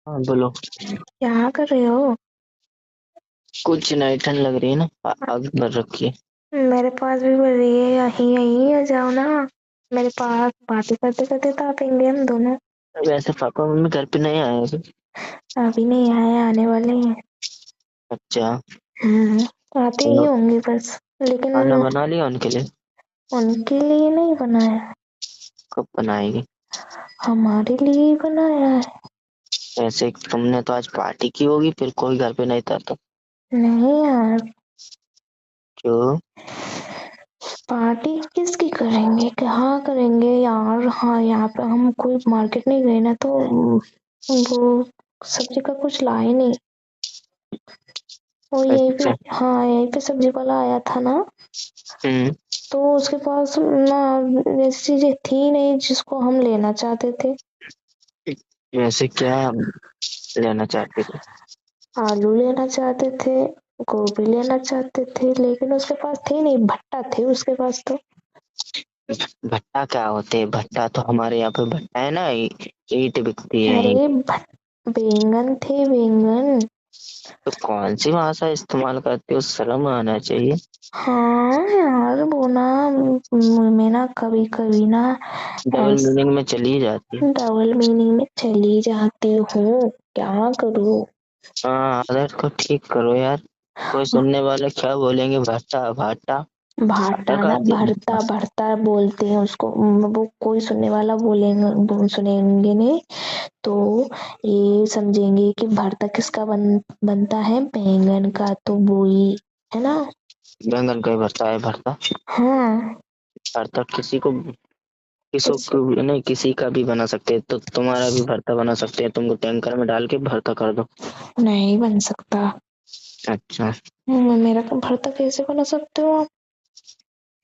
हाँ बोलो। क्या कर रहे हो? कुछ नहीं, ठंड लग रही है ना, आग भर रखी है। मेरे पास भी बढ़ रही है। यहीं यहीं आ जाओ ना मेरे पास। बातें करते करते तापेंगे हम दोनों। वैसे पापा मम्मी घर पे नहीं आए अभी। अभी नहीं आए, आने वाले हैं। अच्छा। आते ही चलो, होंगे बस। लेकिन खाना बना लिया उनके लिए? उनके लिए नहीं बनाया, कब बनाएगी? हमारे लिए ही बनाया है। वैसे तुमने तो आज पार्टी की होगी, फिर कोई घर पे नहीं था तो? नहीं यार, क्यों? पार्टी किसकी करेंगे, कहाँ करेंगे यार। हाँ, यहाँ पे हम कोई मार्केट नहीं गए ना, तो वो सब्जी का कुछ लाए नहीं। और यहीं पे, अच्छा। हाँ यहीं पे सब्जी वाला आया था ना, हम्म। तो उसके पास ना ऐसी चीजें थी नहीं जिसको हम लेना चाहते थे। वैसे क्या लेना चाहते थे? आलू लेना चाहते थे, गोभी लेना चाहते थे, लेकिन उसके पास थे नहीं। भट्टा थे उसके पास तो। भट्टा क्या होते हैं? भट्टा तो हमारे यहाँ पे भट्टा है ना, ईंट बिकती है ईंट। अरे बैंगन थे, बैंगन। तो कौन सी भाषा इस्तेमाल करते हो, शर्म आना चाहिए। हाँ यार, वो ना मैं ना कभी कभी ना डबल ऐस मीनिंग में चली जाती है। डबल मीनिंग में चली जाती हूँ। क्या करूँ। हाँ, आदत को ठीक करो यार। कोई सुनने वाले क्या बोलेंगे, भट्टा भाटा। भट्टा भाटा ना, खाते भरता हैं? भरता बोलते हैं उसको। वो कोई सुनने वाला बोलेंगे, सुनेंगे नहीं तो ये समझेंगे कि भरता किसका बनता है, बैंगन का। तो वो ही है ना। बैंगन का ही भरता है भरता। हाँ। भरता किसी को, किसी किस को नहीं, किसी का भी बना सकते हैं, तो तुम्हारा भी भरता बना सकते हैं, तुमको टैंकर में डाल के भरता कर दो। नहीं बन सकता। अच्छा। मेरा भरता कैसे बना सकते हो आप?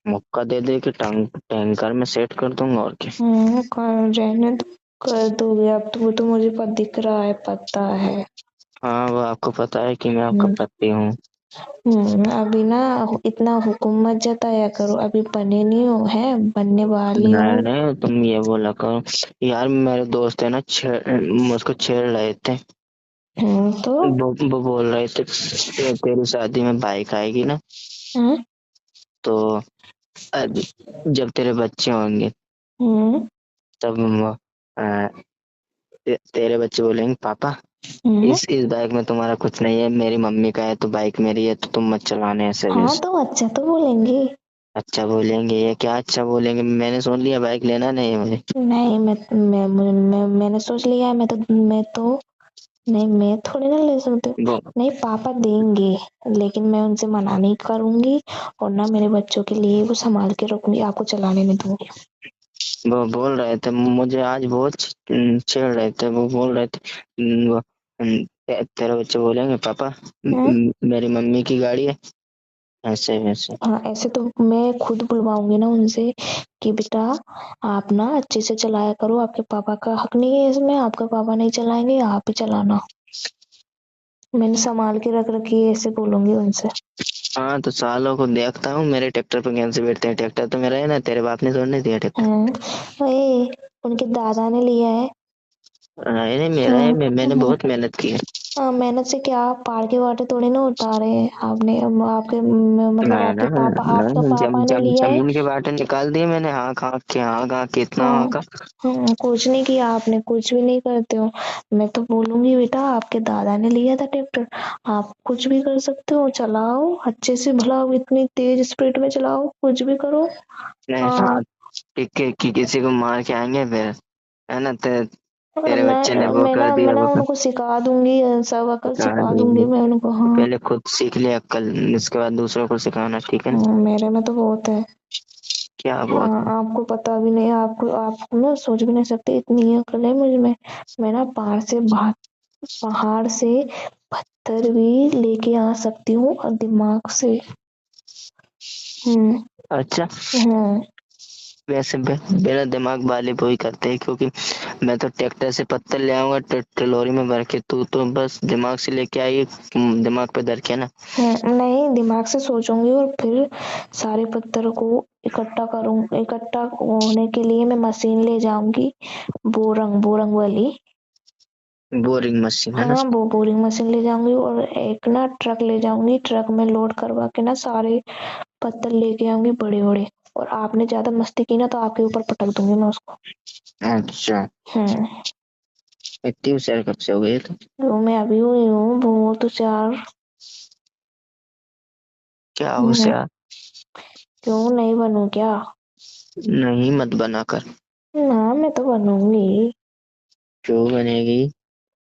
मौका दे दे कि टैंकर में सेट कर दूंगा, और क्या। रहने दो, कर दोगे अब तो। वो तो मुझे दिख रहा है, पता है। हाँ, वो आपको पता है कि मैं आपका हम्म। पति हूँ। अभी ना इतना हुक्म मत जताया करो, अभी बने नहीं हो, है बनने वाले नहीं हो। नहीं, तुम ये बोला करो। यार मेरे दोस्त है ना, मुझको छेड़ रहे थे। तो वो बोल रहे थे तेरी शादी में बाइक आएगी ना, हम्म तो अब जब तेरे बच्चे होंगे हम्म तब तेरे बच्चे बोलेंगे पापा, हम्म। इस बाइक में तुम्हारा कुछ नहीं है, मेरी मम्मी का है, तो बाइक मेरी है, तो तुम मत चलाने ऐसे हाँ वैसे। तो अच्छा तो बोलेंगे। अच्छा बोलेंगे? ये क्या अच्छा बोलेंगे, मैंने सुन लिया बाइक लेना नहीं है मुझे। नहीं, मैंने सोच लिया है। मैं तो नहीं, मैं थोड़ी ना ले सकती हूँ। वो नहीं, पापा देंगे, लेकिन मैं उनसे मना नहीं करूंगी। और ना मेरे बच्चों के लिए वो संभाल के रखूंगी, आपको चलाने नहीं दूंगी। वो बोल रहे थे मुझे आज बहुत छेड़ रहे थे, वो बोल रहे थे तेरे बच्चे बोलेंगे पापा, हम्म। मेरी मम्मी की गाड़ी है, ऐसे वैसे। हाँ, ऐसे तो मैं खुद बुलवाऊंगी ना उनसे कि बेटा आप ना अच्छे से चलाया करो, आपके पापा का हक नहीं है इसमें। आपका पापा नहीं चलाएंगे, आप ही चलाना। मैंने संभाल के रख रखी है, ऐसे बोलूंगी उनसे। हाँ, तो सालों को देखता हूँ मेरे ट्रैक्टर पे कैसे बैठते हैं, ट्रैक्टर तो मेरा है ना, तेरे बाप ने तोड़ने दिया ट्रैक्टर। ए, उनके दादा ने लिया है। नहीं नहीं, मेरा है, हम्म, मैंने हम्म। बहुत मेहनत की है। मेहनत से क्या, पहाड़ के वाटे थोड़ी ना उतारे हैं आपने। आपके मतलब नहीं आपके नहीं पापा, आपका नहीं, पापा ने लिया है। जमीन के बाटे निकाल दिए मैंने, हाँ हाँ के हाँ हाँ कितना हाँ। हाँ का। कुछ नहीं किया आपने, कुछ भी नहीं करते हो। मैं तो बोलूंगी बेटा आपके दादा ने लिया था ट्रैक्टर, आप कुछ भी कर सकते हो, चलाओ अच्छे से, भला इतनी तेज स्पीड में चलाओ, कुछ भी करो। नहीं हाँ। हाँ, कि किसी को मार के आएंगे फिर, है ना, तेरे बच्चे ने मैं वो मैं कर ना मैं दिया ना वो कर। उनको सिखा दूंगी, सब अकल सिखा सिखा दूंगी देंगे। मैं उनको। तो हाँ। पहले खुद सीख ले अक्कल, उसके बाद दूसरों को सिखाना, ठीक है ना? मेरे में तो बहुत है। क्या बहुत हाँ, है? आपको पता भी नहीं, आपको आप ना सोच भी नहीं सकते, इतनी अकल है मुझ में। मैं ना पहाड़ से पत्थर भी लेके आ सकती हूँ, और दिमाग से। हम्म अच्छा। हम्म। वैसे मेरा दिमाग वाले वही करते हैं, क्योंकि मैं तो ट्रैक्टर से पत्थर ले आऊंगा टिलोरी में भर के, तू तो बस दिमाग से लेके आई, दिमाग पे धर के ना। नहीं, दिमाग से सोचूंगी और फिर सारे पत्थरों को इकट्ठा करूँ। इकट्ठा होने के लिए मैं मशीन ले जाऊंगी, बोरंग बोरंग वाली। बोरिंग मशीन है ना। हाँ वो बोरिंग मशीन ले जाऊंगी और एक ना ट्रक ले जाऊंगी, ट्रक में लोड करवा के ना सारे पत्थर लेके आऊंगी बड़े बड़े। और आपने ज्यादा मस्ती की ना तो आपके ऊपर पटक दूंगी मैं उसको। अच्छा, हम्म। इतनी होशियार कब से हो गई तो? वो मैं अभी हुई हूँ बहुत होशियार। क्या हम्म, होशियार? क्यों नहीं बनूं क्या? नहीं, मत बना कर। ना मैं तो बनूंगी। क्यों बनेगी?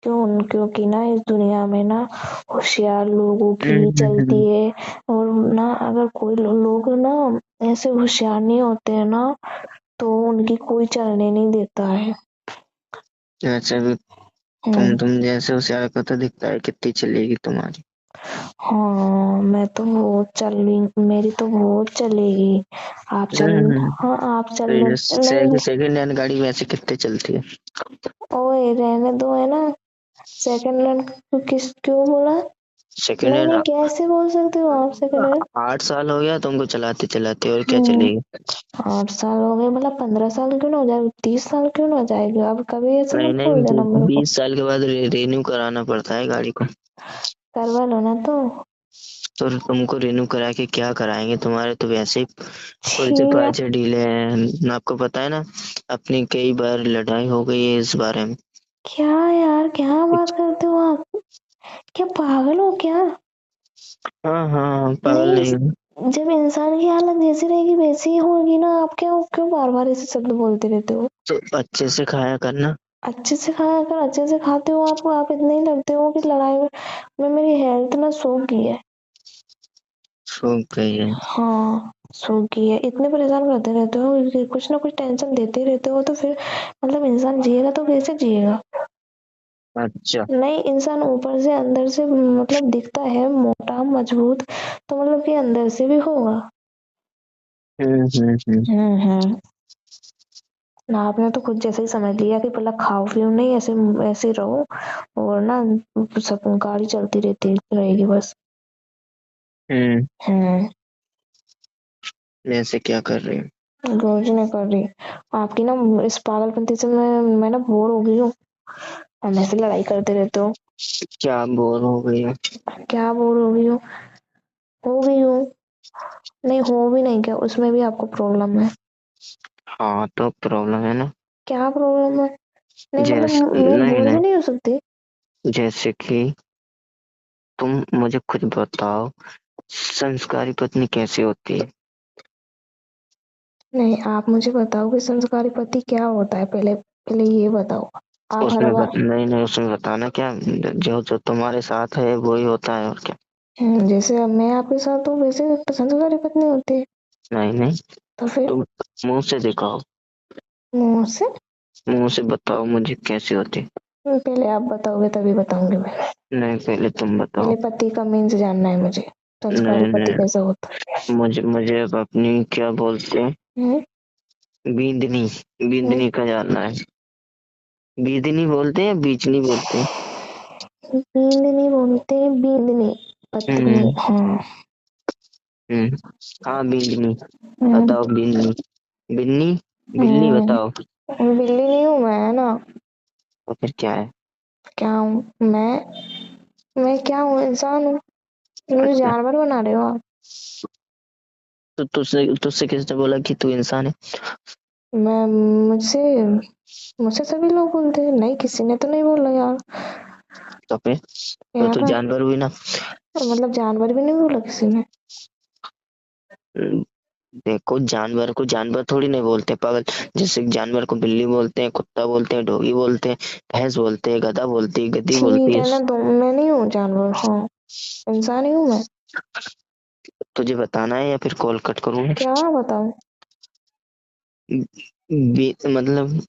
क्योंकि ना इस दुनिया में ना होशियार लोगों की ही चलती हम्म। है। और ना अगर कोई लोग ना ऐसे होशियार नहीं होते हैं ना तो उनकी कोई चलने नहीं देता है। अच्छा भी, हम्म। तुम जैसे होशियार को तो दिखता है कितनी चलेगी तुम्हारी। हाँ मैं तो बहुत चल रही, मेरी तो बहुत चलेगी। आप चल। हम्म। हाँ आप तो चलने ये नहीं। सेकंड हैंड गाड़ी वैसे कितने चलती है? ओए रहने दो है ना। सेकंड हैंड किस क्यों बोला? सेकंड नहीं हैंड। नहीं कैसे बोल सकते हो आप सेकंड हैंड? 8 साल हो गया तुमको चलाते चलाते, और क्या हम्म। चलेगी? 8 साल हो गए मतलब 15 साल क्यों ना हो जाए, 30 साल क्यों ना हो जाएगी, अब कभी ऐसे नहीं मत नहीं, बोल देना मेरे को। 20 साल के बाद रिन्यू कराना पड़ता है गाड़ी को। करवा लो ना तो। तो तुमको रिन्यू करा के क्या कराएंगे? तुम्हारे तो वैसे ही छी पुर्जे यार। पार्चे ढीले हैं, आपको पता है ना। अपनी कई बार लड़ाई हो गई है इस बारे में। क्या यार क्या बात करते हो आप? क्या पागल हो क्या? हाँ हाँ, पागल नहीं। नहीं हूँ। जब इंसान की हालत जैसी रहेगी वैसी ही होगी ना, आप क्या क्यों बार बार ऐसे शब्द बोलते रहते हो? तो अच्छे से खाया करना। अच्छे से खाया कर, अच्छे से खाते हो आप इतने ही लगते हो कि लड़ाई में मेरी हेल्थ ना सो गई है। सो गई है। हाँ सो गई है, इतने परेशान करते रहते हो कि कुछ ना कुछ टेंशन देते रहते हो तो फिर मतलब इंसान जिएगा तो कैसे जिएगा? अच्छा। नहीं इंसान ऊपर से अंदर से मतलब दिखता है मोटा मजबूत तो मतलब कि अंदर से भी होगा। हम्म। हम्म। ना आपने तो खुद जैसे ही समझ लिया कि पहले खाओ पियो नहीं, ऐसे ऐसे रहो और ना सब गाड़ी चलती रहती रहेगी बस। हम्म। हम्म। ऐसे क्या कर रही हूँ? रोज नहीं कर रही। आपकी ना इस पागलपंती से मैं ना बोर हो गई हूँ। हम ऐसे लड़ाई करते रहते हो। क्या बोर हो गई हूँ? क्या बोर हो गई हूँ? हो गई हूँ। नहीं हो भी नहीं क्या उसमें भी आपको प्रॉब्लम है? हाँ, तो प्रॉब्लम है ना। क्या प्रॉब्लम है? नहीं मतलब जैसे मैं नहीं बोर भी नहीं, नहीं हो सकती? जैसे कि तुम मुझे खुद बताओ, संस्कारी पत्नी कैसी होती है? नहीं आप मुझे बताओ कि संस्कारी पति क्या होता है, पहले पहले ये बताओ। आप हर बार। नहीं नहीं, उसमें बताना क्या, जो जो तुम्हारे साथ है वही होता है, और क्या। जैसे अब मैं आपके साथ हूँ वैसे संस्कारी पत्नी होती है। नहीं नहीं, तो फिर तुम मुंह से दिखाओ, मुंह से? मुंह से बताओ मुझे कैसी होती है। पहले आप बताओगे तभी बताऊंगी मैं। नहीं, पहले तुम बताओ। पहले पति का मीन्स जानना है मुझे। संस्कारी नहीं पति नहीं, कैसा होता मुझे मुझे अब अपनी क्या बोलते हैं, है? बींदनी, बींदनी का जानना है। बींदनी बोलते हैं, बीचनी बोलते हैं? बींदनी बोलते हैं, बींदनी। पत्नी हम्म। हाँ। हम्म। हाँ, बिंदनी। हम्म। बताओ बिन्नी। बिन्नी। बिल्ली हम्म। बताओ। बिल्ली नहीं हूँ मैं है ना। तो फिर क्या है? क्या हूँ मैं क्या हूँ, इंसान हूँ। मुझे अच्छा, जानवर बना रहे हो आप? तो तुझसे तुझसे किसने बोला कि तू इंसान है? मैं मुझसे मुझसे सभी लोग बोलते हैं, नहीं किसी ने तो नहीं बोला यार। तो फिर तो यहाँ तू का जानवर हुई ना। मतलब जानवर भी नहीं बोला किसी ने। हम्म, देखो, जानवर को जानवर थोड़ी नहीं बोलते पागल। जैसे जानवर को बिल्ली बोलते हैं, कुत्ता बोलते हैं, डॉगी बोलते हैं, भैंस बोलते हैं, गधा बोलती है, गधी ठीक बोलती है। है ना तो मैं नहीं हूँ जानवर, हाँ इंसान ही हूँ मैं। तुझे बताना है या फिर कॉल कट करूँ? क्या बताऊँ? मतलब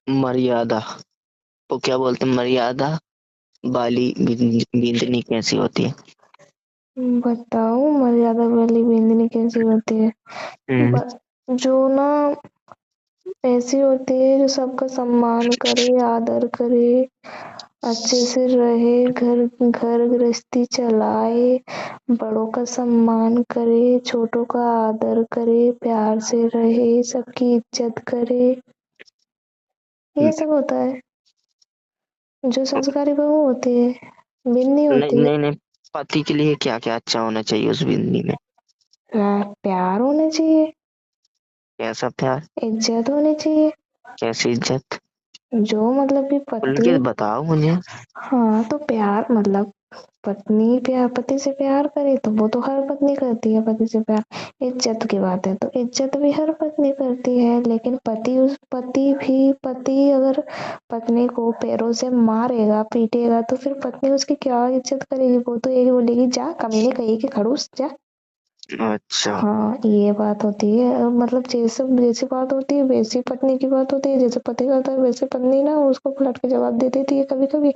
मर्यादा, वो क्या बोलते हैं, मर्यादा वाली बिंदनी कैसी होती है? बताओ मर्यादा वाली बिंदनी कैसी होती है? हम्म। जो ना ऐसी होती है जो सबका सम्मान करे, आदर करे, अच्छे से रहे, घर घर गृहस्थी चलाए, बड़ों का सम्मान करे, छोटों का आदर करे, प्यार से रहे, सबकी इज्जत करे, ये सब होता है। जो संस्कारी बहू होती है, बिन्नी नहीं होती है। नहीं नहीं, पति के लिए क्या क्या अच्छा होना चाहिए उस बिंदी में? प्यार होना चाहिए, कैसा प्यार? इज्जत होनी चाहिए। कैसी इज्जत? जो मतलब कि खुल के पति, बताओ मुझे। हाँ तो प्यार मतलब पत्नी प्यार, पति से प्यार करे तो वो तो हर पत्नी करती है पति से प्यार। इज्जत की बात है तो इज्जत भी हर पत्नी करती है, लेकिन पति अगर पत्नी को पैरों से मारेगा पीटेगा तो फिर पत्नी उसकी क्या इज्जत करेगी? वो तो यही बोलेगी जा कमीने कहीं के खड़ूस जा। अच्छा। हाँ ये बात होती है, मतलब जैसे जैसी बात होती है वैसी पत्नी की बात होती है, जैसे पति करता है वैसे पत्नी ना उसको पलट के जवाब दे देती है कभी कभी।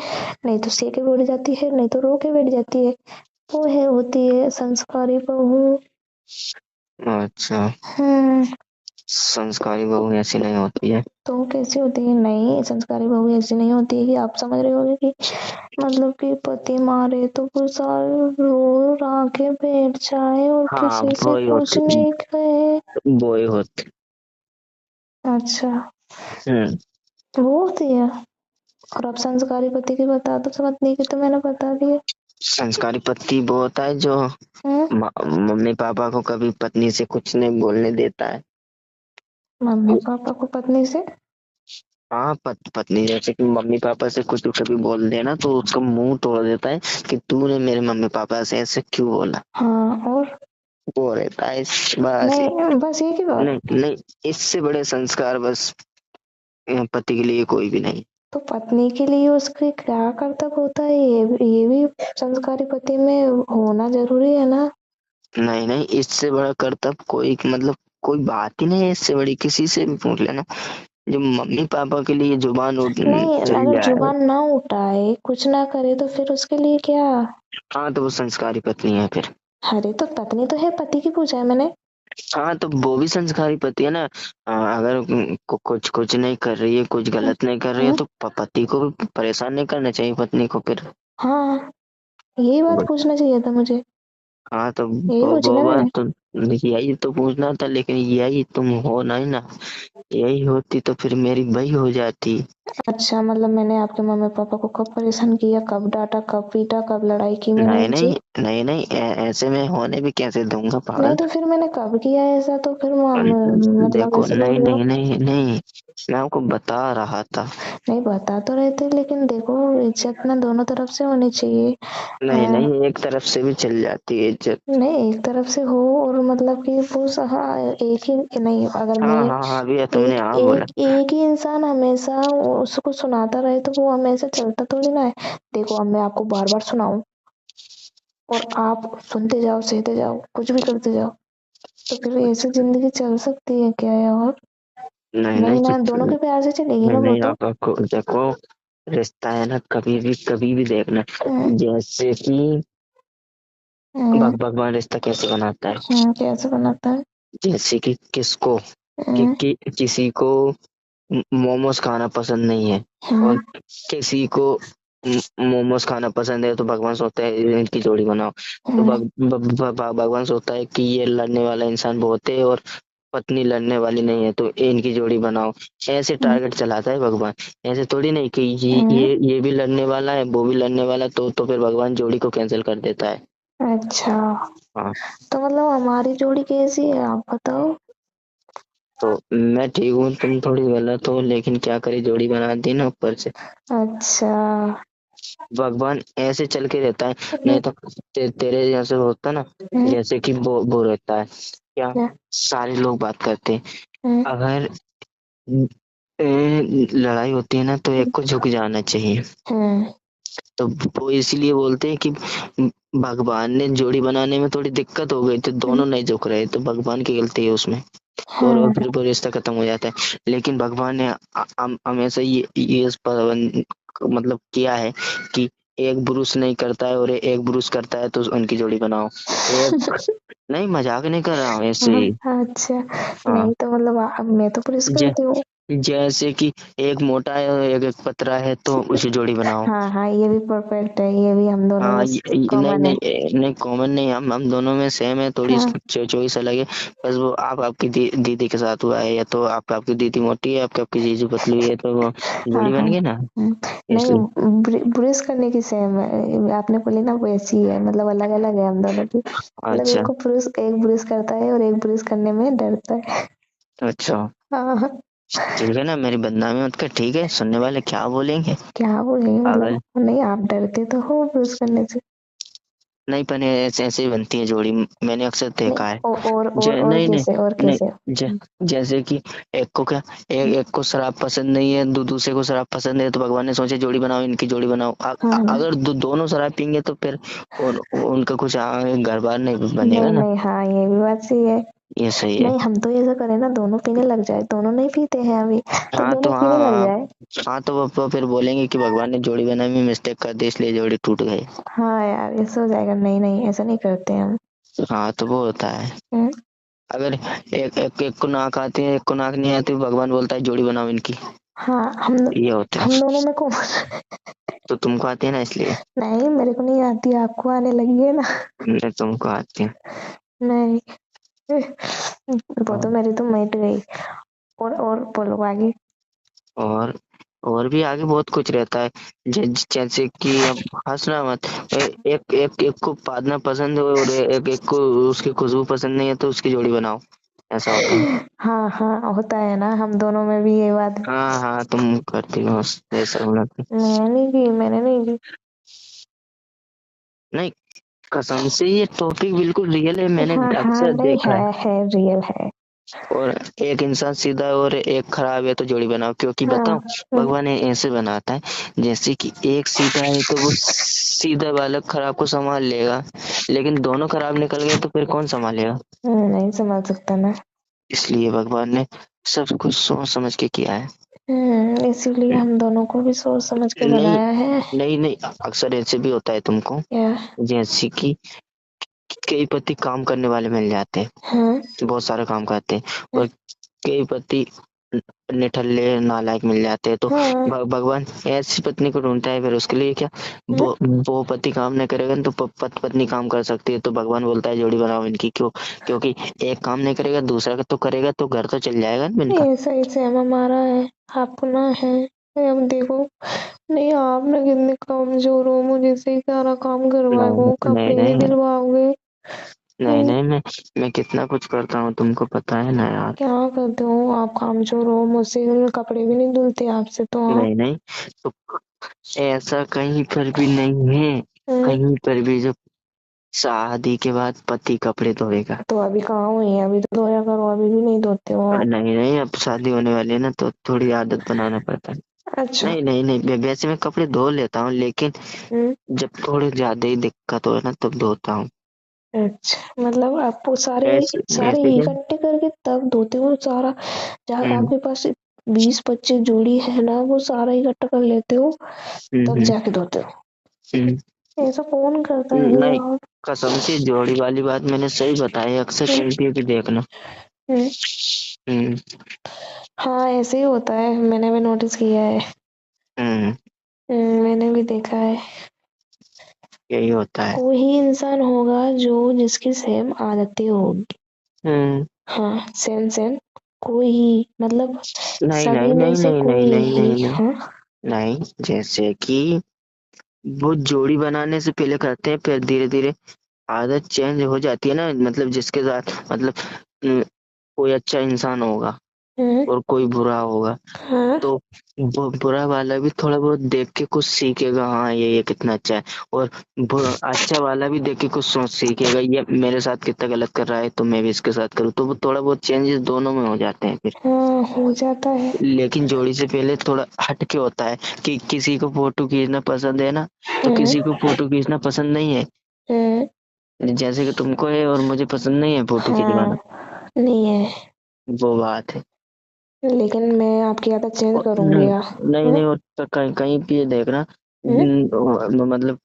नहीं तो सह के बैठ जाती है, नहीं तो रो के बैठ जाती है। वो है होती है संस्कारी बहू। अच्छा, हम्म। संस्कारी बहू ऐसी नहीं होती है। तो कैसी होती है? नहीं, संस्कारी बहू ऐसी नहीं होती है कि आप समझ रहे होगे कि मतलब कि पति मारे तो वो साल रो रा के बैठ जाए और हाँ किसी से वो ही कुछ होती, नहीं कहे। वो ही होती। अच्छा, हम्म। वो होती है। और अब संस्कारी पति की बता दो, पत्नी की तो मैंने बता दी है। संस्कारी पति वो होता है जो हम्म। मम्मी पापा को कभी पत्नी से कुछ नहीं बोलने देता है। मम्मी पापा को पत्नी से? हाँ, पत्नी जैसे कि मम्मी पापा से कुछ कभी बोल देना तो उसका मुंह तोड़ देता है कि तूने मेरे मम्मी पापा से ऐसे क्यों बोला। हाँ और? वो रहता है बस। नहीं बस एक ही बात। नहीं नहीं, इससे बड़े संस्कार बस पति के लिए कोई भी नहीं। तो पत्नी के लिए उसके क्या कर्तव्य होता है ये भी संस्कारी पति में होना जरूरी है ना। नहीं नहीं, इससे बड़ा कर्तव्य कोई मतलब कोई बात ही नहीं है इससे बड़ी, किसी से भी पूछ लेना। जो मम्मी पापा के लिए जुबान नहीं, चल अगर जाए। जुबान ना उठाए कुछ ना करे तो फिर उसके लिए क्या? हाँ तो वो संस्कारी पत्नी है फिर। अरे तो पत्नी तो है, पति की पूछा है मैंने। हाँ तो वो भी संस्कारी पति है ना। अगर कुछ कुछ नहीं कर रही है, कुछ हम्म, गलत नहीं कर रही है हम्म, तो पति को भी परेशान नहीं करना चाहिए पत्नी को फिर। हाँ यही बात पूछना चाहिए था मुझे। हाँ तो यही पूछी वो ना बात मैंने। तो यही तो पूछना था, लेकिन यही तुम हो नहीं ना। यही होती तो फिर मेरी बही हो जाती। अच्छा, मतलब मैंने आपके मम्मी पापा को कब परेशान किया, कब डांटा, कब पीटा, कब लड़ाई की मैंने नहीं उनसे? नहीं नहीं नहीं, ऐसे में होने भी कैसे दूंगा नहीं पागल। तो फिर मैंने कब किया ऐसा? तो फिर मतलब देखो, ऐसे बोल नहीं रहे हो। नहीं नहीं नहीं, मैं आपको बता रहा था। नहीं बता तो रहे थे, लेकिन देखो इज्जत ना दोनों तरफ से होनी चाहिए। नहीं हाँ, नहीं, एक तरफ से भी चल जाती है इज्जत। नहीं एक तरफ से हो और मतलब कि वो हाँ एक ही नहीं, अगर मैं हाँ हाँ हाँ, अभी तुमने एक हाँ बोला। एक एक ही इंसान हमेशा उसको सुनाता रहे तो वो हमेशा चलता थोड़ी ना है। देखो अब मैं आपको बार बार सुनाऊं और आप सुनते जाओ सहते जाओ कुछ भी करते जाओ, तो फिर ऐसे जिंदगी चल सकती है क्या यार? नहीं नहीं नहीं ना, दोनों के प्यार से चलेगी नहीं ना वो नहीं, तो। आपको देखो, रिश्ता है ना, कभी भी देखना। जैसे कि हम्म, भगवान रिश्ता कैसे बनाता है। कैसे बनाता है? जैसे कि किसको हम्म, किसी को मोमोज खाना पसंद नहीं है, और हम्म, किसी को मोमोज खाना पसंद है, तो भगवान सोचता है इनकी जोड़ी बनाओ। तो हम्म, भगवान सोचता है कि ये लड़ने वाला इंसान बहुत है और पत्नी लड़ने वाली नहीं है, तो इनकी जोड़ी बनाओ। ऐसे हम्म, टारगेट चलाता है भगवान। ऐसे थोड़ी नहीं कि हम्म। ये भी लड़ने वाला है वो भी लड़ने वाला है, तो फिर भगवान जोड़ी को कैंसिल कर देता है। अच्छा, हाँ, तो मतलब हमारी जोड़ी कैसी है आप बताओ? तो मैं ठीक हूँ, तुम थोड़ी गलत हो, लेकिन क्या करे, जोड़ी बना दी ना ऊपर से। अच्छा। भगवान ऐसे चल के रहता है। हम्म, नहीं तो तेरे जैसे होता ना, हम्म, जैसे कि वो रहता है क्या, क्या? सारे लोग बात करते हैं। हम्म, अगर लड़ाई होती है ना तो एक को झुक जाना चाहिए। हम्म, तो वो इसीलिए बोलते हैं कि भगवान ने जोड़ी बनाने में थोड़ी दिक्कत हो गई तो हम्म, दोनों नहीं झुक रहे, तो भगवान की गलती है उसमें। और हाँ, फिर वो रिश्ता खत्म हो जाता है। लेकिन भगवान ने हमेशा ये पाबंद मतलब किया है कि एक पुरुष नहीं करता है और एक पुरुष करता है तो उनकी जोड़ी बनाओ। एक, नहीं मजाक नहीं कर रहा हूँ ऐसे ही। अच्छा। हाँ, नहीं तो मतलब मैं तो पुलिस करती हूँ। जैसे कि एक मोटा है और एक पतरा है तो उसे जोड़ी बनाओ। हाँ हाँ, ये भी परफेक्ट है, ये भी हम दोनों हाँ में नहीं कॉमन है। नहीं नहीं, कॉमन नहीं, हम दोनों में सेम है, थोड़ी हाँ चॉइस अलग है। बस वो आप आपकी दीदी के साथ हुआ है, या तो आप आपकी दीदी मोटी है, आपकी आपकी जीजू पतली है, तो वो हाँ जोड़ी हाँ। बन गई ना। नहीं, इसलिए ब्रेस करने की सेम है, आपने बोली ना वैसी ही है, मतलब अलग अलग है हम दोनों की, मतलब अच्छा एक ब्रेस करता है और एक ब्रेस करने में डरता है। अच्छा, हाँ हाँ। ठीक है ना, मेरी बदनामी मत कर, ठीक है, सुनने वाले क्या बोलेंगे। क्या बोलेंगे, मतलब पागल। नहीं, आप डरते तो हो ब्रेस करने से। नहीं, पर ऐसे ऐसे ही बनती है जोड़ी, मैंने अक्सर नहीं, देखा है। और नहीं नहीं कैसे, और नहीं, कैसे? जैसे कि एक को क्या, एक को शराब पसंद नहीं है, दूसरे को शराब पसंद है, तो भगवान ने सोचे जोड़ी बनाओ, इनकी जोड़ी बनाओ। हाँ ना। अगर दोनों शराब पीएंगे तो फिर उनका कुछ घर बार नहीं बनेगा नहीं ना। नहीं, हाँ ये भी बात सही है। ये सही है। नहीं, हम तो ऐसा करें ना, दोनों पीने लग जाए, दोनों नहीं पीते हैं अभी, तो हाँ तो दोनों पीने लग हाँ। जाए। हाँ तो वो फिर बोलेंगे कि भगवान ने जोड़ी बनाई में मिस्टेक कर दी, इसलिए जोड़ी टूट गई। हाँ यार, ऐसा हो जाएगा, नहीं नहीं, ऐसा नहीं करते हम। हाँ तो वो होता है। हम्म, अगर एक को नाक आती है, एक को नाक नहीं आती, भगवान बोलता है जोड़ी बनाओ इनकी। हाँ, ये होता हम है। दोनों में कौन तो तुमको आती है ना, इसलिए। नहीं, मेरे को नहीं आती, आपको आने लगी है ना। नहीं, तुमको आती है। नहीं, वो तो हाँ। मेरी तो मिट गई। और बोलो आगे। और और भी आगे बहुत कुछ रहता है। जैसे कि अब हंसना मत। एक को पादना पसंद है और एक को उसकी खुशबू पसंद नहीं है, तो उसकी जोड़ी बनाओ। ऐसा होता है। हाँ हाँ, होता है ना, हम दोनों में भी ये बात। हाँ हाँ, तुम करती हो ऐसा होना। मैंने नहीं की। नहीं, कसम से ये टॉपिक बिल्कुल रियल है, मैंने हाँ हाँ, अक्सर नहीं देखा है। है रियल है। और एक इंसान सीधा है और एक खराब है, तो जोड़ी बनाओ, क्योंकि हाँ। बताओ, भगवान ने ऐसे बनाता है, जैसे कि एक सीधा है तो वो सीधा वाला खराब को संभाल लेगा, लेकिन दोनों खराब निकल गए तो फिर कौन संभालेगा। नहीं संभाल सकता ना। इसलिए भगवान ने सब कुछ सोच समझ के किया है। इसीलिए हम दोनों को भी सोच समझ के नहीं बनाया है। नहीं नहीं, अक्सर ऐसे भी होता है तुमको, क्या? जैसे कि कई पति काम करने वाले मिल जाते हैं, हाँ बहुत सारा काम करते हैं, और कई पति निठल्ले नालायक मिल जाते हैं, तो हाँ भगवान ऐसी पत्नी को ढूंढता है, फिर उसके लिए क्या, वो पति काम नहीं करेगा ना, तो पत्नी काम कर सकती है, तो भगवान बोलता है जोड़ी बनाओ इनकी, क्यों, क्योंकि एक काम नहीं करेगा दूसरा का तो करेगा, तो घर तो चल जाएगा ना इनका। ऐसा ऐसे हम हमारा है, अपना है। अब देखो, नहीं आप ना कितने कमजोर हो, मुझे से सारा काम नहीं करवाओगे, नहीं कपड़े भी नहीं दिलवाओगे। नहीं नहीं, मैं कितना कुछ करता हूँ तुमको पता है ना यार। क्या करते हो आप, कामचोर हो, मुझसे कपड़े भी नहीं धुलते आपसे तो आप। नहीं नहीं, तो ऐसा कहीं पर भी नहीं है, हम्म, कहीं पर भी जो शादी के बाद पति कपड़े धोएगा। तो अभी कहाँ हुई है, अभी तो धोया करो, अभी भी नहीं धोते हो आप। नहीं नहीं, अब शादी होने वाली है ना, तो थोड़ी आदत बनाना पड़ता है। अच्छा। नहीं नहीं नहीं, वैसे मैं कपड़े धो लेता हूँ, लेकिन हम्म, जब थोड़े ज्यादा ही दिक्कत हो ना तब धोता हूँ। अच्छा, मतलब आप वो सारे ऐसे सारे ऐसे क्या। इकट्ठे करके तब धोते हो सारा, जहाँ हम्म आपके पास 20-25 जोड़ी है ना, वो सारा इकट्ठा कर लेते हो, तब हम्म जाके धोते हो। हम्म, ऐसा कौन करता है ये नहीं, आप? कसम से जोड़ी वाली बात मैंने सही बताई, अक्सर हम्म, कहीं पे भी देखना। हम्म, हम्म हाँ ऐसे ही होता है, मैंने भी नोटिस किया है। हम्म, मैंने भी देखा है। यही होता है। कोई ही इंसान होगा जो जिसकी सेम आदतें होगी। हम्म। हाँ, सेम सेम, कोई ही, मतलब नहीं सभी नहीं में नहीं से नहीं नहीं कोई नहीं ही। नहीं नहीं हाँ। नहीं, जैसे कि वो जोड़ी बनाने से पहले करते हैं, फिर धीरे धीरे आदत चेंज हो जाती है ना, मतलब जिसके साथ, मतलब हम्म, कोई अच्छा इंसान होगा हम्म, और कोई बुरा होगा, हाँ तो वो बुरा वाला भी थोड़ा बहुत देख के कुछ सीखेगा, हाँ ये कितना अच्छा है, और अच्छा वाला भी देख के कुछ सोच सीखेगा, ये मेरे साथ कितना गलत कर रहा है, तो मैं भी इसके साथ करूँ, तो वो थोड़ा बहुत चेंजेस दोनों में हो जाते हैं फिर। हाँ, हो जाता है। लेकिन जोड़ी से पहले थोड़ा हट के होता है, कि किसी को फोटो खींचना पसंद है ना, तो हम्म, किसी को फोटो खींचना पसंद नहीं है, हम्म, जैसे कि तुमको है और मुझे पसंद नहीं है फोटो खिंचवाना। हाँ, नहीं है, वो बात है। लेकिन मैं आपकी आदत चेंज और करूंगी नहीं यार। नहीं नहीं, और कहीं कहीं पे ये देखना, हम्म, मतलब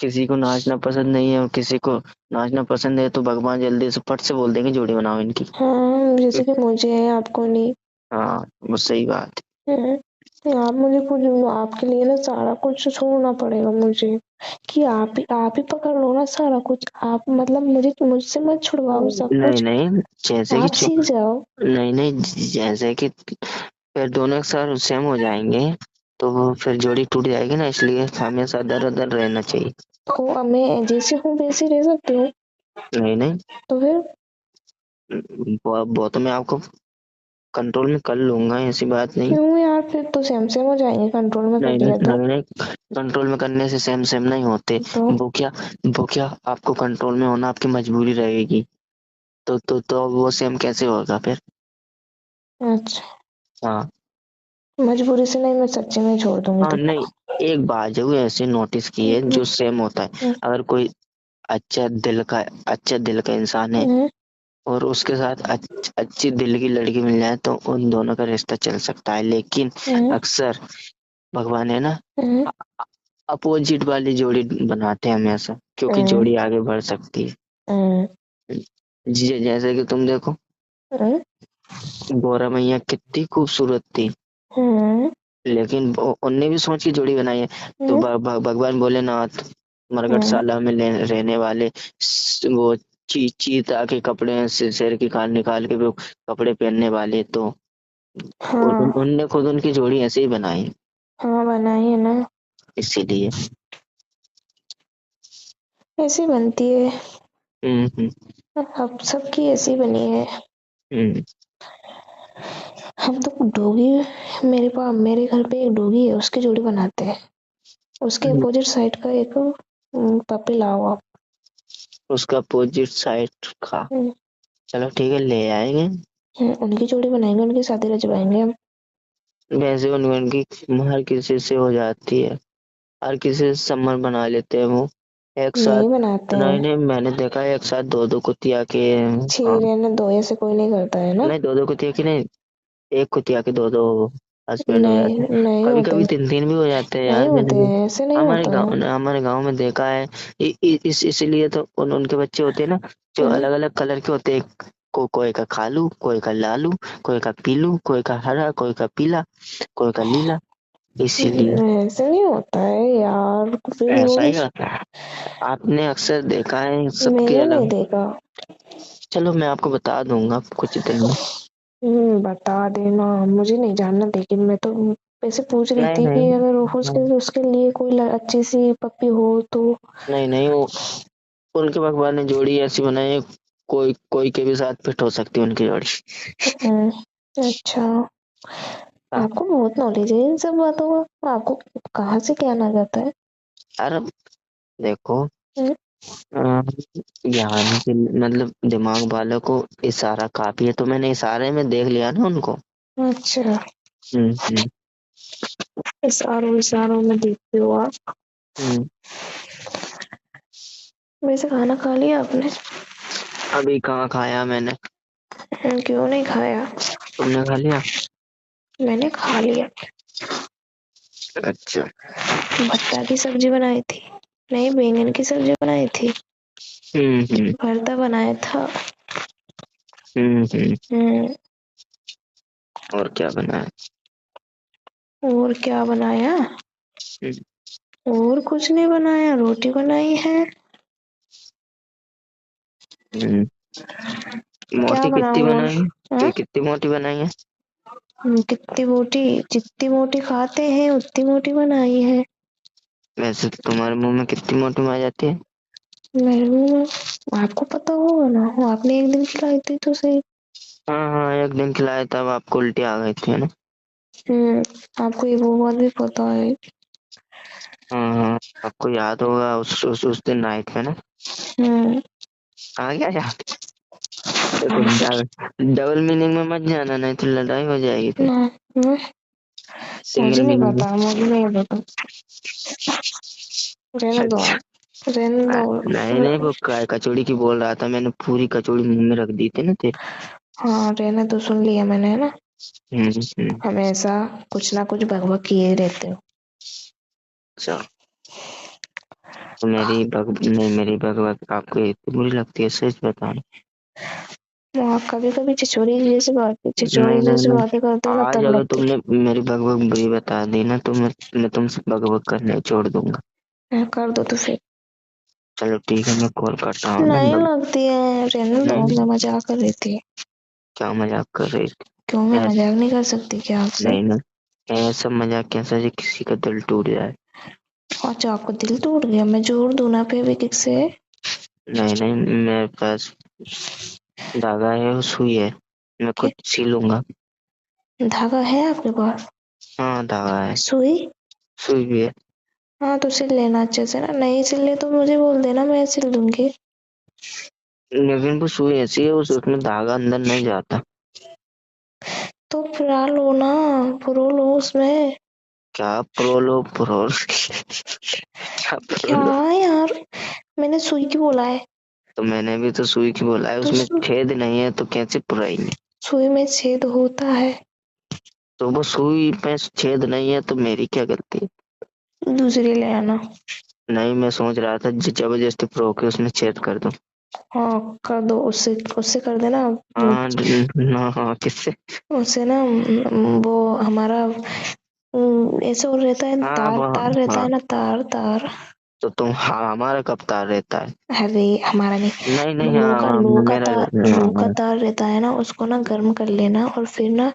किसी को नाचना पसंद नहीं है और किसी को नाचना पसंद है, तो भगवान जल्दी से फट से बोल देंगे जोड़ी बनाओ इनकी। हाँ, जैसे कि मुझे है, आपको नहीं। हाँ वो सही बात आप मुझे कुछ, आपके लिए ना सारा कुछ छोड़ना पड़ेगा मुझे, कि आप ही पकड़ लो ना सारा कुछ, आप मतलब मुझसे मत छुड़वाओ सब है। नहीं कुछ, नहीं, जैसे कि आप सीख जाओ। नहीं नहीं, जैसे कि फिर दोनों एक साथ सेम हो जाएंगे तो वो फिर जोड़ी टूट जाएगी ना, इसलिए हमेशा दर दर रहना चाहिए। तो अब मैं जैसे हूँ वैसे रह सकती हूँ, नहीं नहीं, तो फिर वो तो मैं आपको कंट्रोल में कर लूंगा, ऐसी बात नहीं। क्यों यार, फिर तो सेम सेम हो जाएंगे कंट्रोल में कर नहीं नहीं लिया तो। नहीं नहीं, कंट्रोल में करने से सेम सेम नहीं होते। तो वो क्या, वो क्या, आपको कंट्रोल में होना आपकी मजबूरी रहेगी, तो वो सेम कैसे होगा फिर। अच्छा, हाँ मजबूरी से नहीं, मैं सच्ची में छोड़ दूंगी हाँ, नहीं, तुमको। एक बात जरूर ऐसे नोटिस की है हम्म, जो सेम होता है। हम्म, अगर कोई अच्छा दिल का अच्छा दिल का इंसान है हम्म, और उसके साथ अच्छी दिल की लड़की मिल जाए तो उन दोनों का रिश्ता चल सकता है, लेकिन हम्म, अक्सर भगवान है ना, हम्म, अपोजिट वाली जोड़ी बनाते हैं हमेशा, क्योंकि हम्म, जोड़ी आगे बढ़ सकती है। हम्म, जैसे कि तुम देखो, हम्म, गौरा मैया कितनी खूबसूरत थी, हम्म, लेकिन उनने भी सोच की जोड़ी बनाई है। तो हम्म, भगवान भोलेनाथ हम्म, मरगटशाला में रहने वाले वो चीता के कपड़े से शेर की खाल निकाल के वो कपड़े पहनने वाले, तो हाँ, उनने खुद उनकी जोड़ी ऐसे ही बनाई, हाँ बनाई है ना, इसीलिए। ऐसी बनती है, हम्म। अब सबकी ऐसी बनी है। हम्म। हम तो डॉगी, मेरे घर पे एक डॉगी है, उसकी जोड़ी बनाते हैं, उसके हम्म। अपोजिट साइड का एक पपी लाओ आप। उसका अपोजिट साइड का, हम्म, चलो ठीक है, ले आएंगे। उनकी जोड़ी बनाएंगे, उनकी शादी रचवाएंगे हम। वैसे उनकी हर किसी से हो जाती है, हर किसी से संबंध बना लेते हैं वो एक साथ। नहीं बनाते नहीं हैं, नहीं, मैंने देखा है एक साथ दो दो कुतिया के। छी हाँ, रहने दो, ऐसे कोई नहीं करता है ना। नहीं दो दो कुतिया की नहीं, एक कुतिया के दो दो हस्बैंड हो नहीं जाते हैं। नहीं कभी होते, कभी तीन तीन भी हो जाते हैं नहीं यार, मैंने होते भी हैं, ऐसे नहीं होता है। हमारे गांव में देखा है। इसलिए तो उनके बच्चे होते हैं ना, जो हम्म, अलग अलग कलर के होते हैं। कोई का कालू, कोई का लालू, कोई का पीलू, कोई का हरा, कोई का पीला, कोई का लीला, इसीलिए। ऐसे नहीं होता है यार, फिर ऐसा जोड़ी। ही होता है, आपने अक्सर देखा है सबके मैंने नहीं अलग। देखा। चलो मैं आपको बता दूंगा कुछ दिन में। बता देना, मुझे नहीं जानना, लेकिन मैं तो वैसे पूछ रही नहीं थी कि नहीं अगर उसके उसके लिए कोई अच्छी सी पप्पी हो तो। नहीं नहीं, वो उनके भगवान ने जोड़ी ऐसी बनाई है, कोई कोई के भी साथ फिट हो सकती है उनकी जोड़ी। हम्म, अच्छा, हाँ, आपको बहुत नॉलेज है इन सब बातों का, आपको कहाँ से ज्ञान आ जाता है। यार देखो, हम्म, अ, ज्ञान के मतलब दिमाग वालों को इशारा काफी है, तो मैंने इशारे में देख लिया ना उनको। अच्छा, हम्म। इशारों इशारों में देखते हो आप। हम्म। वैसे खाना खा लिया आपने। अभी कहाँ खाया मैंने, क्यों नहीं खाया। तुमने खा लिया। मैंने खा लिया। अच्छा। भट्टा की सब्जी बनाई थी, नहीं बैंगन की सब्जी बनाई थी, हम्म। भरता बनाया था। हम्म। हम्म, और क्या बनाया। और क्या बनाया, हम्म। और कुछ नहीं बनाया, रोटी बनाई है। हम्म। क्या मोटी कितनी बनाऊं और। बनाई है, हाँ? कितनी मोटी बनाई है। कितनी मोटी, जितनी मोटी खाते हैं उतनी मोटी बनाई है। वैसे तो तुम्हारे मुंह में कितनी मोटी आ जाती है। मेरे मुंह में, आपको पता होगा ना, आपने एक दिन खिलाई थी तो सही। हाँ हाँ, एक दिन खिलाया तब आपको उल्टी आ गई थी, है ना। हम्म, आपको ये वो बात भी पता है। हाँ हाँ, आपको याद होगा उस दिन नाइट में ना। हम्म, आ गया याद। देखो, आपको डबल डबल मीनिंग में मत जाना, नहीं तो लड़ाई हो जाएगी फिर। ना, हम्म, सिंगल मुझे नहीं मीनिंग में। पता, मुझे नहीं पता, रहने दो अच्छा। आप, रहने दो। नहीं नहीं, वो कचौड़ी की बोल रहा था, मैंने पूरी कचौड़ी मुंह में रख दी थी ना तेरे। हाँ रहने दो, सुन लिया मैंने, है ना। हम्म। हमेशा कुछ ना कुछ बकबक किए ही रहते हो। अच्छा, तो मेरी नहीं, मेरी भगवत आपको इतनी बुरी लगती है, सच बताना। आप कभी कभी चिचोरी जैसी नहीं नहीं नहीं, बातें करते हो ना, आज तब अगर लगती तुमने मेरी बकबक बुरी बता दी ना तो मैं तुमसे बकबक करने छोड़ दूंगा। है। कर दो तो फिर। चलो ठीक है, मैं कॉल करता हूँ ना नहीं लगती है, रहने दो, नहीं, मैं मजाक कर रही थी। क्या मजाक कर रही थी? क्यों, मैं ऐस- मजाक नहीं कर सकती क्या आपसे? नहीं नहीं, ऐसा मजाक कैसा जो किसी का दिल टूट जाए? अच्छा, आपका दिल टूट गया, मैं जोड़ दूं ना फेविक्विक से? नहीं नहीं, मेरे पास धागा है और सुई है, मैं क्या? खुद सी लूंगा। धागा है आपके पास? हाँ धागा है, सुई? सुई भी है। हाँ तो सिल लेना अच्छे से ना, नहीं सिले तो मुझे बोल देना, मैं सिल दूंगी। लेकिन वो सुई ऐसी है, उसमें धागा अंदर नहीं जाता। तो फिरा लो ना, पुरो लो उसमें। क्या प्रोलो प्रो क्या क्या प्रोलो? यार, मैंने सुई की बोला है। तो मैंने भी तो सुई की बोला है, तो उसमें छेद नहीं है तो कैसे पुराएंगे? सुई में छेद होता है। तो वो सुई में छेद नहीं है तो मेरी क्या गलती है? दूसरी ले आना। नहीं, मैं सोच रहा था जबरदस्ती प्रो के उसमें छेद कर दूं। हाँ कर दो, उससे उससे कर देना। हाँ हाँ, किससे? उससे ना वो हमारा ऐसे और रहता है, हाँ तार तार रहता हाँ, है ना, तार तार। तो तुम, हाँ हमारा कब तार रहता है? अरे हमारा नहीं, नहीं नहीं, हाँ हाँ, मेरा हाँ लो का हाँ। तार रहता है ना, उसको ना गर्म कर लेना और फिर ना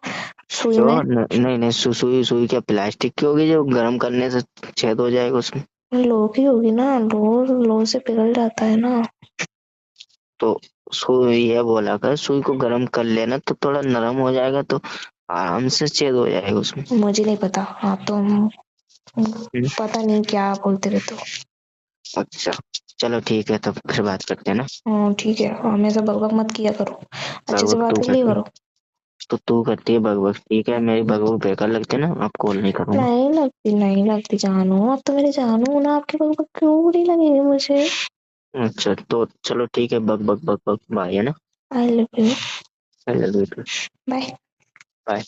सुई क्यों? में। नहीं नहीं, सुई सुई क्या प्लास्टिक की होगी जो गर्म करने से छेद हो जाएगा उसमें? लो की होगी ना, लो से पिघल जाता है ना। तो सुई ये बोला कर, सुई को गर्म कर लेना तो थोड़ा नरम हो जाएगा, तो आराम से छेद हो जाएगा उसमें। मुझे नहीं पता, आप तो हम्म, पता नहीं क्या बोलते रहते हो। अच्छा, चलो ठीक है, तो फिर बात करते हैं ना। ठीक है, हमेशा बकबक मत किया करो, अच्छे से बकबक बात तू कर लिया करती है, करो। तो तू करती है बकबक, ठीक है, मेरी बकबक बेकार लगती है ना, आप कॉल नहीं करूंगा। नहीं लगती, नहीं लगती जानू, अब तो मेरे जानू हो ना, आपकी बकबक क्यों बुरी लगेगी मुझे? अच्छा तो चलो ठीक है, बक बक बक बक बाय, है ना? I love you. I love you. Bye. Bye.